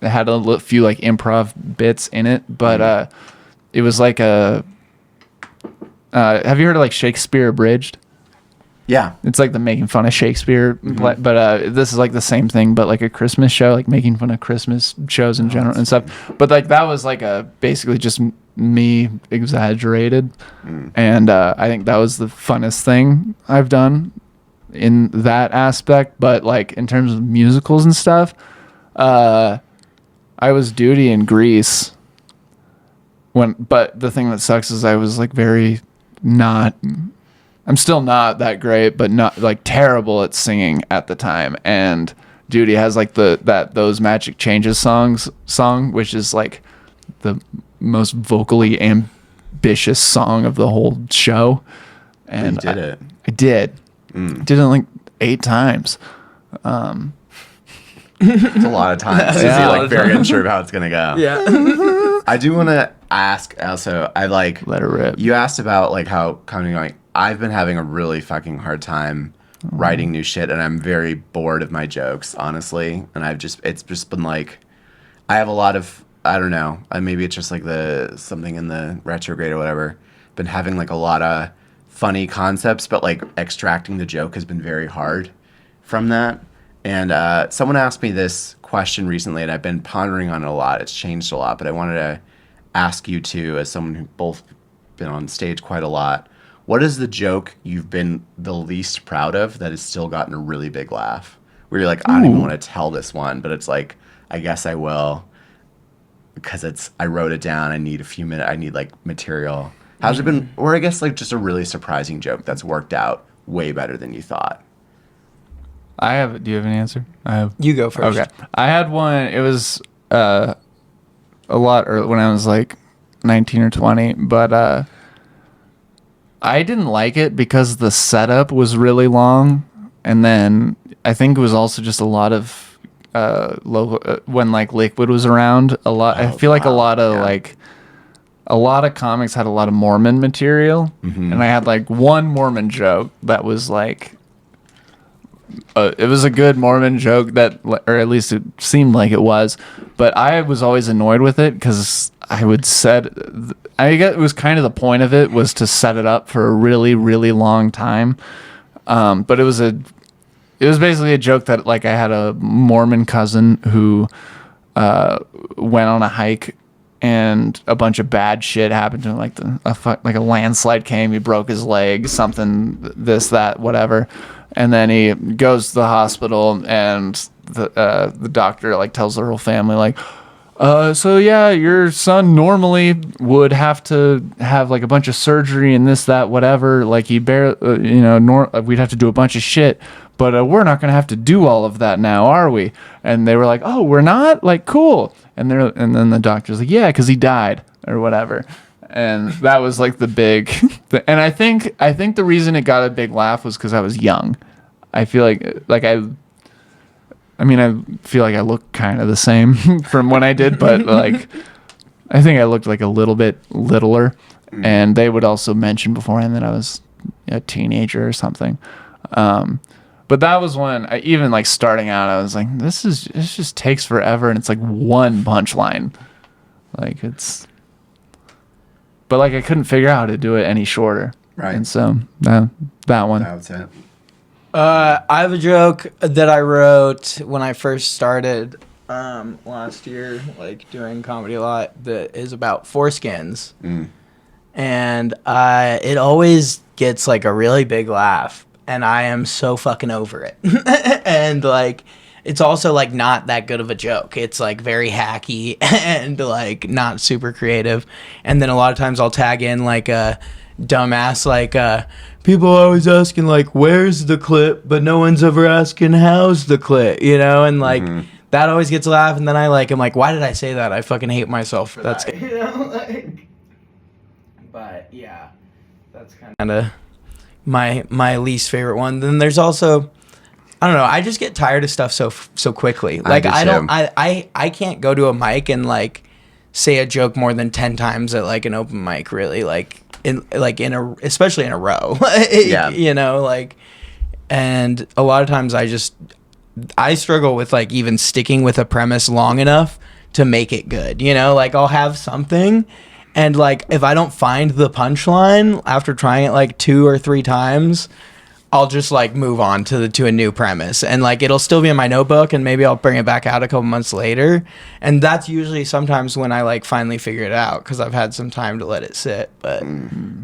It had a few like improv bits in it, but it was like a. Have you heard of like Shakespeare Abridged? Yeah. It's like the making fun of Shakespeare, but this is like the same thing, but like a Christmas show, like making fun of Christmas shows in general and stuff. But like that was like basically just me exaggerated, and I think that was the funnest thing I've done in that aspect. But like in terms of musicals and stuff, I was Duty in Grease. But the thing that sucks is I was like very not. I'm still not that great, but not like terrible at singing at the time. And Duty has like those Magic Changes song, which is like the most vocally ambitious song of the whole show. And you did it. I did. Did it like 8 times. It's a lot of times. Yeah. You're like very unsure of how it's gonna go. Yeah. I do want to ask also. I like Let it rip. You asked about like how coming going. I've been having a really fucking hard time writing new shit, and I'm very bored of my jokes, honestly. And it's just been like, I have a lot of, I don't know, maybe it's just like something in the retrograde or whatever. Been having like a lot of funny concepts, but like extracting the joke has been very hard from that. And someone asked me this question recently, and I've been pondering on it a lot. It's changed a lot, but I wanted to ask you too, as someone who's both been on stage quite a lot. What is the joke you've been the least proud of that has still gotten a really big laugh? Where you're like, I don't even want to tell this one, but it's like I guess I will, because I wrote it down. I need a few minutes. I need like material. How's it been? Or I guess like just a really surprising joke that's worked out way better than you thought. Do you have an answer? I have. You go first. Okay. I had one. It was a lot early, when I was like 19 or 20, but I didn't like it because the setup was really long, and then I think it was also just a lot of local when like Liquid was around a lot. I feel like a lot of comics had a lot of Mormon material, and I had like one Mormon joke that was like. It was a good Mormon joke or at least it seemed like it was, but I was always annoyed with it because I guess it was kind of the point of it was to set it up for a really, really long time. But it was basically a joke that like I had a Mormon cousin who went on a hike and a bunch of bad shit happened to him, like a landslide came, he broke his leg, something, this, that, whatever. And then he goes to the hospital, and the doctor like tells the whole family like, so yeah, your son normally would have to have like a bunch of surgery and this, that, whatever. Like he we'd have to do a bunch of shit, but we're not gonna have to do all of that now, are we? And they were like, oh, we're not? Like, cool. And then the doctor's like, yeah, because he died or whatever. And that was like the big and I think the reason it got a big laugh was because I was young. I feel like I feel like I look kind of the same from when I did, but like I think I looked like a little bit littler. And they would also mention beforehand that I was a teenager or something. But that was when I even like starting out, I was like, this just takes forever, and it's like one punchline. Like but like I couldn't figure out how to do it any shorter. Right. And so that one. That's it. I have a joke that I wrote when I first started last year, like doing comedy a lot, that is about foreskins. And it always gets like a really big laugh, and I am so fucking over it. And like it's also like not that good of a joke. It's like very hacky and like not super creative. And then a lot of times I'll tag in like a dumbass like people are always asking like where's the clip, but no one's ever asking how's the clip, and like that always gets a laugh. And then I'm like, why did I say that? I fucking hate myself for that. But yeah, that's kind of my least favorite one. Then there's also, I don't know, I just get tired of stuff so quickly. Like I can't go to a mic and like say a joke more than 10 times at like an open mic, really, especially in a row. Yeah. And a lot of times I struggle with like even sticking with a premise long enough to make it good. Like I'll have something, and like if I don't find the punchline after trying it like 2 or 3 times, I'll just like move on to a new premise, and like it'll still be in my notebook, and maybe I'll bring it back out a couple months later. And that's usually sometimes when I like finally figure it out, because I've had some time to let it sit. But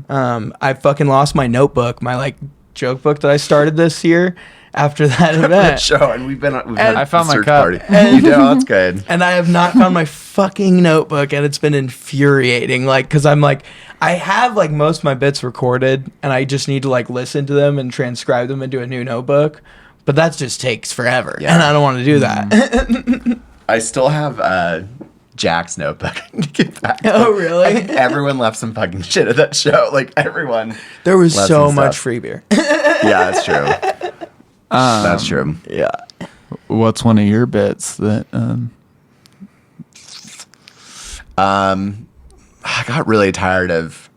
I fucking lost my notebook, my like joke book that I started this year after that event. Show, and we've had I found my search cup. party. You did? Oh, that's good. And I have not found my fucking notebook, and it's been infuriating. Like, because I'm like, I have like most of my bits recorded, and I just need to like listen to them and transcribe them into a new notebook. But that just takes forever, and I don't want to do that. I still have Jack's notebook to get back. Oh, really? I think everyone left some fucking shit at that show. Like everyone. There was left so some much stuff. free beer. Yeah, that's true. That's true. Yeah. What's one of your bits that I got really tired of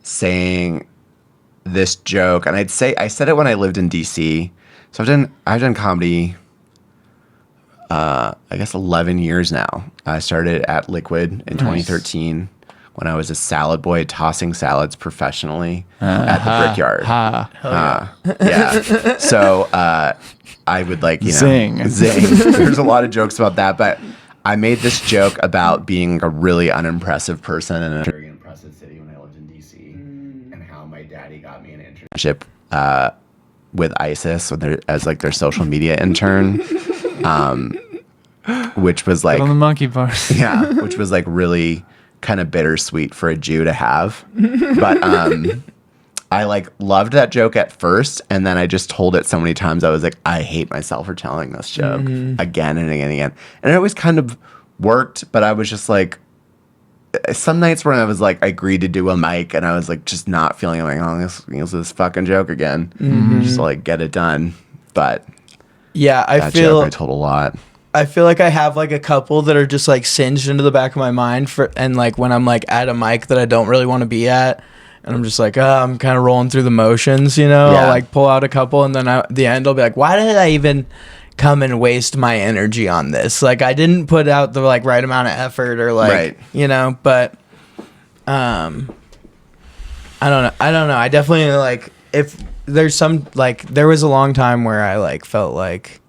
saying this joke, and I said it when I lived in DC. So I've done comedy I guess 11 years now. I started at Liquid in 2013 when I was a salad boy tossing salads professionally at the Brickyard. Yeah. So I would like, Zing. There's a lot of jokes about that, but I made this joke about being a really unimpressive person in a very impressive city when I lived in DC, and how my daddy got me an internship with ISIS as like their social media intern. which was like on the monkey bars. yeah, which was like really kind of bittersweet for a Jew to have. But I like loved that joke at first, and then I just told it so many times I was like, I hate myself for telling this joke again and again and again. And it always kind of worked, but I was just like, some nights when I was like, I agreed to do a mic, and I was like, just not feeling like, oh, this fucking joke again, just to, like get it done. But yeah, that joke I told a lot. I feel like I have like a couple that are just like singed into the back of my mind and like when I'm like at a mic that I don't really want to be at, and I'm just like, I'm kind of rolling through the motions, I'll like pull out a couple, and then at the end I'll be like, why did I even come and waste my energy on this? Like, I didn't put out the like right amount of effort or like, but I don't know. I definitely like, if there's some, like, there was a long time where I like felt like,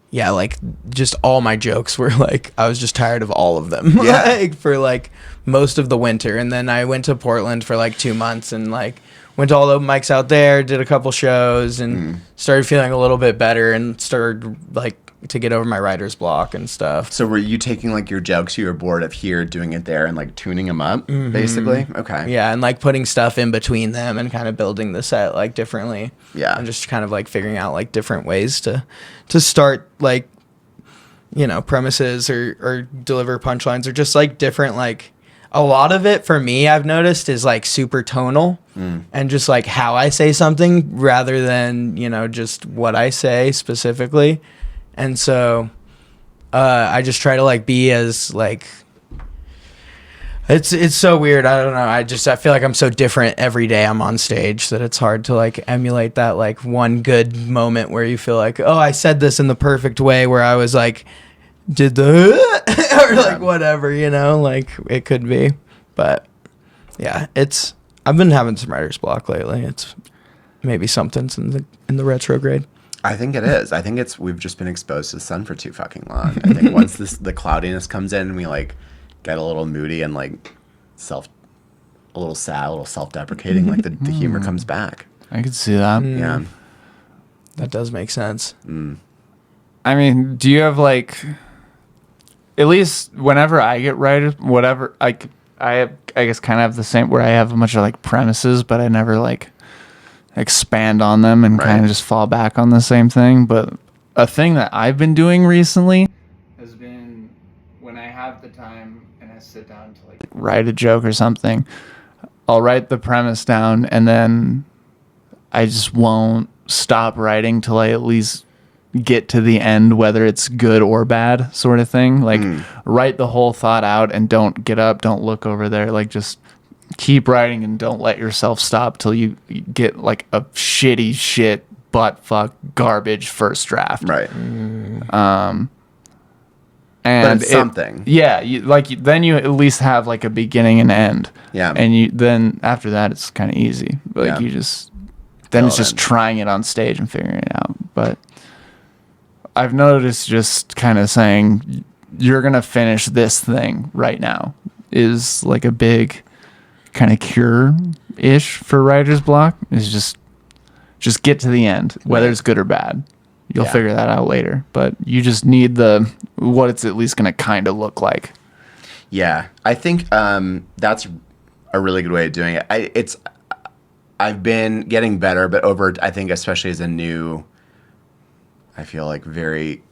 yeah, like just all my jokes were like, I was just tired of all of them like for like most of the winter. And then I went to Portland for like 2 months and like went to all the mics out there, did a couple shows, and started feeling a little bit better and started like to get over my writer's block and stuff. So were you taking like your jokes you were bored of here, doing it there, and like tuning them up basically? Okay. Yeah, and like putting stuff in between them and kind of building the set like differently. Yeah. And just kind of like figuring out like different ways to start like, premises or deliver punchlines, or just like different, like a lot of it for me I've noticed is like super tonal and just like how I say something rather than, just what I say specifically. And so I just try to like be as like, it's so weird. I don't know. I feel like I'm so different every day I'm on stage that it's hard to like emulate that like one good moment where you feel like, oh, I said this in the perfect way, where I was like, did the or like whatever, like it could be. But yeah, I've been having some writer's block lately. It's maybe something's in the retrograde. I think it is. I think we've just been exposed to the sun for too fucking long. I think once the cloudiness comes in, we like get a little moody and like a little sad, a little self-deprecating, like the humor comes back. I could see that. Yeah. That does make sense. I mean, do you have like, at least whenever I get writer, whatever, I guess kind of have the same, where I have a bunch of like premises, but I never like expand on them and kind of just fall back on the same thing. But a thing that I've been doing recently has been, when I have the time and I sit down to like write a joke or something, I'll write the premise down, and then I just won't stop writing till I at least get to the end, whether it's good or bad, sort of thing. Like write the whole thought out and don't get up, don't look over there, like just keep writing and don't let yourself stop till you get like a shitty shit butt fuck garbage first draft. Right. And but it's something. Yeah, then you at least have like a beginning and end. Yeah. And then after that it's kind of easy. Like you just it's just trying it on stage and figuring it out. But I've noticed just kind of saying you're gonna finish this thing right now is like a big kind of cure-ish for writer's block. Is just get to the end, whether it's good or bad. You'll figure that out later, but you just need what it's at least going to kind of look like. Yeah, I think that's a really good way of doing it. I've been getting better, but I think especially as a new, I feel like very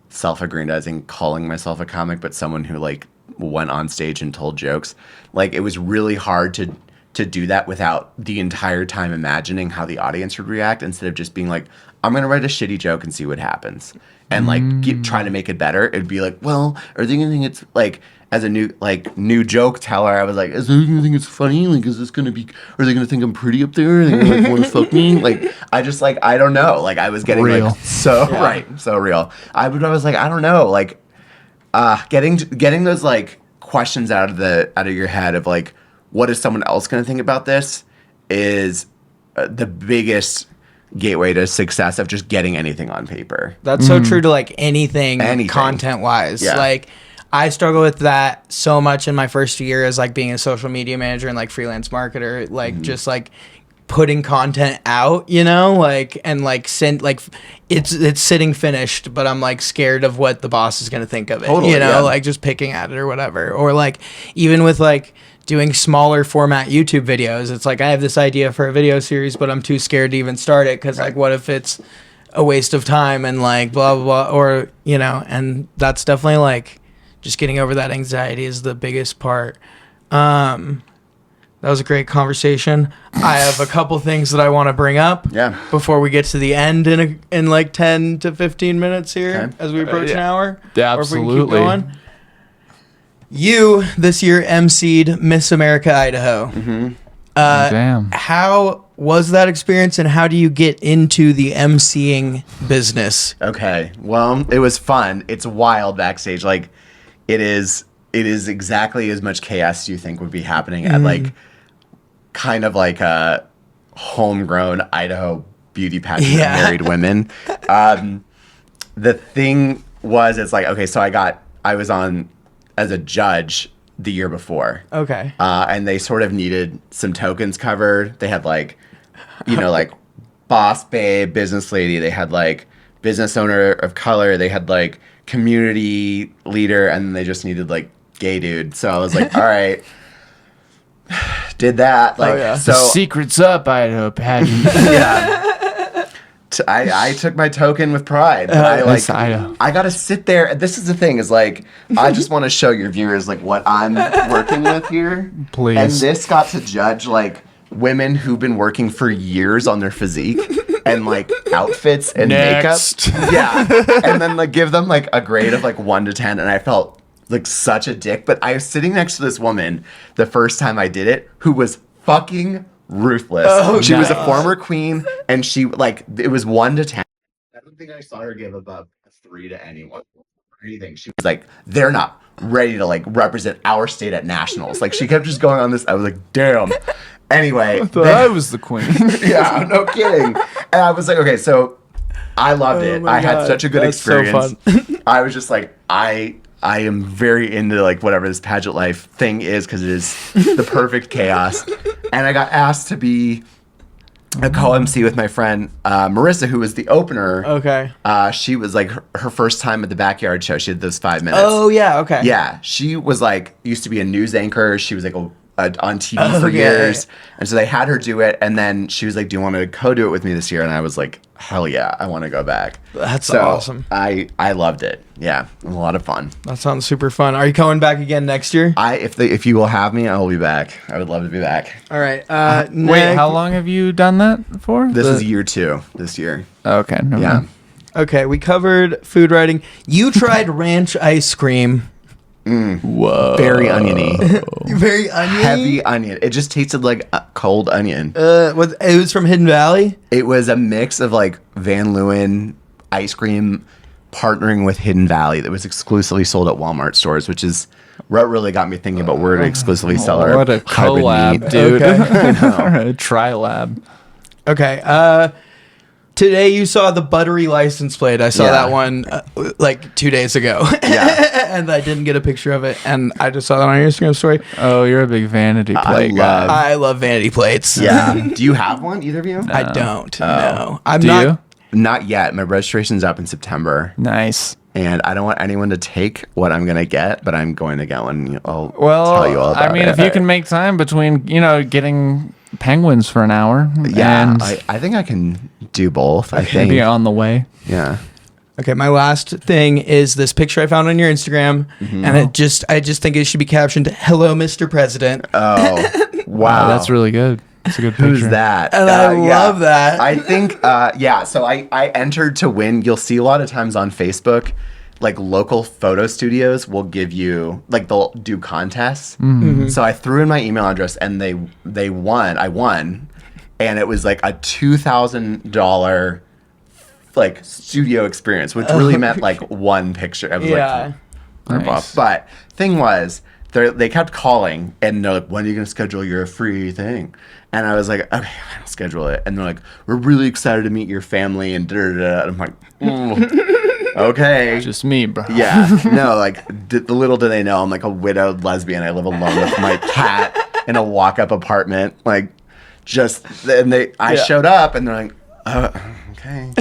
self-aggrandizing, calling myself a comic, but someone who like went on stage and told jokes. Like, it was really hard to do that without the entire time imagining how the audience would react, instead of just being like, I'm going to write a shitty joke and see what happens. And like try to make it better. It'd be like, well, are they going to think it's like, as a new joke teller, I was like, is they going to think it's funny? Like, is this going to be, are they going to think I'm pretty up there? Are they going to like want to fuck me? Like, I just like, I don't know. Like, I was getting real. Like so real. I was like, I don't know. Like, getting those like questions out of your head of like, what is someone else going to think about this, is the biggest gateway to success of just getting anything on paper. That's so true to like anything. Content wise. Yeah. Like, I struggle with that so much in my first year as like being a social media manager and like freelance marketer, like just like putting content out, you know, like, and like send like it's sitting finished, but I'm like scared of what the boss is gonna think of it. Totally, you know, yeah. like just picking at it or whatever. Or like even with like doing smaller format YouTube videos, it's like I have this idea for a video series, but I'm too scared to even start it because like what if it's a waste of time and like blah blah blah, or you know, and that's definitely like just getting over that anxiety is the biggest part. That was a great conversation. I have a couple things that I want to bring up before we get to the end in like 10 to 15 minutes here as we approach an hour. Yeah, Or if we can keep absolutely. going. You this year emceed Miss America Idaho. Damn. How was that experience, and how do you get into the emceeing business? Okay. Well, it was fun. It's wild backstage. Like, it is exactly as much chaos as you think would be happening at like kind of like a homegrown Idaho beauty pageant of married women. The thing was, it's like, okay, so I was on as a judge the year before. Okay. And they sort of needed some tokens covered. They had like, you know, like boss babe, business lady. They had like business owner of color. They had like community leader, and they just needed like gay dude. So I was like, all right, did that. Like, yeah. so The secret's up, Idaho pageant. yeah. I took my token with pride. I That's Idaho. I gotta sit there. This is the thing, is like, I just want to show your viewers like what I'm working with here. Please. And this got to judge like women who've been working for years on their physique and like outfits and Next. makeup. Yeah. And then like give them like a grade of like 1 to 10. And I felt like such a dick. But I was sitting next to this woman the first time I did it who was fucking ruthless. She was a former queen, and she like, it was 1 to 10. I don't think I saw her give above a 3 to anyone or anything. She was like, they're not ready to like represent our state at nationals. Like, she kept just going on this. I was like, damn. Anyway, I thought I was the queen. yeah, no kidding. And I was like, okay, so I loved it. my I had God, such a good that's so experience. I was just like, I am very into like whatever this pageant life thing is, because it is the perfect chaos. And I got asked to be a co-MC with my friend Marissa, who was the opener. Okay. She was like her first time at the Backyard Show. She did those 5 minutes. Oh yeah. Okay. Yeah, she was like, used to be a news anchor. She was like on TV for yeah, years. And so they had her do it. And then she was like, do you want to co-do it with me this year? And I was like, hell yeah, I want to go back. That's So awesome. I loved it. Yeah, it was a lot of fun. That sounds super fun. Are you coming back again next year? If you will have me, I will be back. I would love to be back. All right. Wait, how long have you done that for? This is year 2 this year. Okay. Never Yeah. mind. Okay, we covered food writing. You tried ranch ice cream. Whoa. Very oniony. Very onion. Heavy onion. It just tasted like a cold onion. It was from Hidden Valley. It was a mix of like Van Leeuwen ice cream partnering with Hidden Valley that was exclusively sold at Walmart stores, which is what really got me thinking about where to exclusively sell our What a hybrid collab, meat. dude. Okay. A tri-lab. Okay. Today you saw the buttery license plate. I saw Yeah. that one like 2 days ago. Yeah. And I didn't get a picture of it, and I just saw that on your Instagram story. Oh, you're a big vanity plate guy. I love vanity plates. Yeah. Do you have one, either of you? I don't. No. I'm Do not. you? Not yet. My registration's up in September, Nice. and I don't want anyone to take what I'm going to get, but I'm going to get one. I'll Well, tell you all about I mean, it. if you can make time between, getting penguins for an hour, Yeah, and I think I can do both. I think. be on the way. Yeah. Okay, my last thing is this picture I found on your Instagram, and I just think it should be captioned "Hello, Mr. President." Oh, wow. Wow, that's really good. It's a good picture. Who's that? And I love that. I think, so I entered to win. You'll see a lot of times on Facebook, like local photo studios will give you, like they'll do contests. So I threw in my email address, and they won. I won. And it was like a $2,000 like studio experience, which really meant like one picture. I was Yeah. like, Nice. but thing was, they kept calling, and they're like, when are you going to schedule your free thing? And I was like, okay, I'll schedule it. And they're like, we're really excited to meet your family, and da-da-da. And I'm like, okay. Just me, bro. Yeah. No, like, the little do they know, I'm like a widowed lesbian. I live alone with my cat in a walk-up apartment. Like, I showed up and they're like, okay.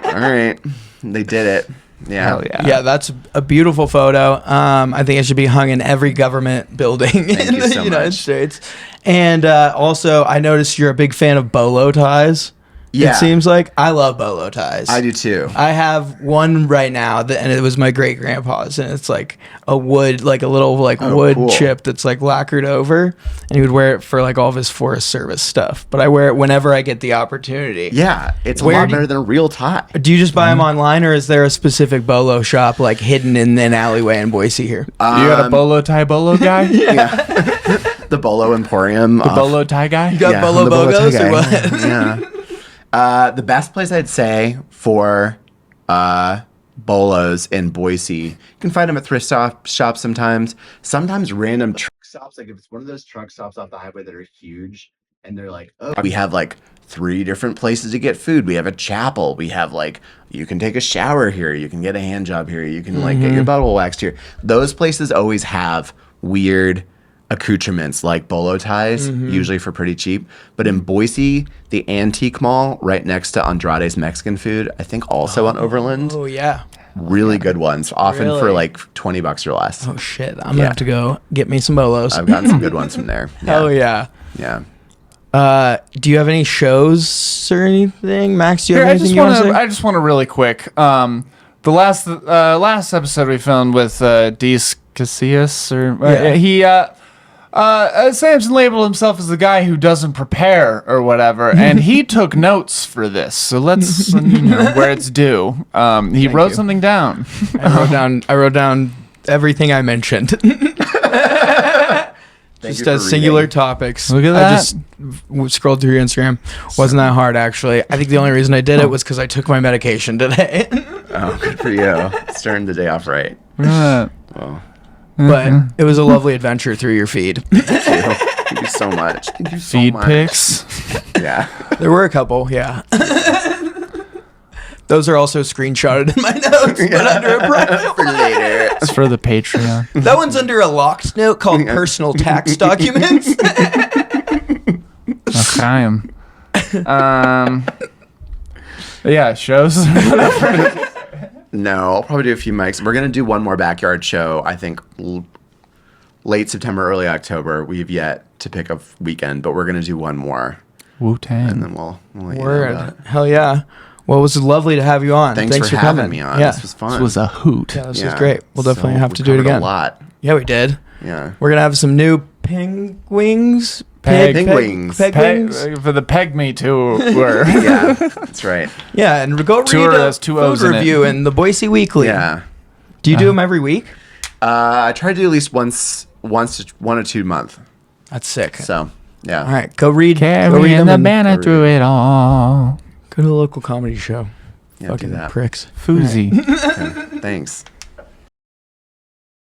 All right. They did it. Yeah. Hell yeah. Yeah, that's a beautiful photo. I think it should be hung in every government building in you the so United much. States. And also, I noticed you're a big fan of bolo ties. Yeah. It seems like I love bolo ties. I do too. I have one right now, and it was my great grandpa's, and it's like a wood, like a little wood cool. chip that's like lacquered over, and he would wear it for like all of his Forest Service stuff. But I wear it whenever I get the opportunity. Yeah. It's a Where lot do you- better than a real tie. Do you just buy them online, or is there a specific bolo shop like hidden in an alleyway in Boise here? You got a bolo tie bolo guy? The Bolo Emporium. The bolo tie guy? You got bolo the Bolo bogos tie or guy. what? Yeah. The best place I'd say for bolos in Boise, you can find them at thrift shops sometimes. Sometimes random truck stops, like if it's one of those truck stops off the highway that are huge, and they're like, oh, we have like 3 different places to get food. We have a chapel. We have like, you can take a shower here. You can get a hand job here. You can like get your butthole waxed here. Those places always have weird accoutrements like bolo ties, usually for pretty cheap. But in Boise, the Antique Mall right next to Andrade's Mexican Food, I think also on Overland, Oh yeah. really good ones, often for Really? like $20 or less. Oh shit! I'm gonna have to go get me some bolos. I've gotten some good ones from there. Hell yeah. Yeah. Do you have any shows or anything, Max? Do you Here, have I anything just you want want to to. say? I just want to really quick. The last episode we filmed with Dees Casillas, Samson labeled himself as the guy who doesn't prepare or whatever, and he took notes for this. So let's where it's due. He wrote something down. I wrote down everything I mentioned. Thank Just you as for singular reading. topics. Look at I that. just scrolled through your Instagram. Wasn't that hard, actually. I think the only reason I did it was because I took my medication today. Oh, good for you. Starting the day off right. Uh, Well, But it was a lovely adventure through your feed. thank you so much. Thank you so feed much. pics. Yeah. There were a couple, yeah. Those are also screenshotted in my notes, but under a private For later. It's for the Patreon. That one's under a locked note called personal tax documents. Okay. Yeah, shows. No, I'll probably do a few mics. We're going to do one more backyard show, I think late September, early October. We've yet to pick a weekend, but we're going to do one more. Wu-Tang. And then we'll let you know about it. Word. Hell yeah. Well, it was lovely to have you on. Thanks for coming. having me on. Yeah. This was fun. This was a hoot. Yeah, this was Yeah. great. We'll definitely So have we to do it covered again. A lot. Yeah, we did. Yeah. We're going to have some new penguins. Penguins. Penguins. For the Peg Me tour. Yeah, that's right. Yeah, and go read Tour a has 2 food O's in it. review in the Boise Weekly. Yeah. Do you do them every week? I try to do at least once, 1 or 2 a month. That's sick. So, yeah. All right, go read Carrying them the and banner through it all. go to the local comedy show. Yeah, do Fucking that. pricks. Foozy. Thanks.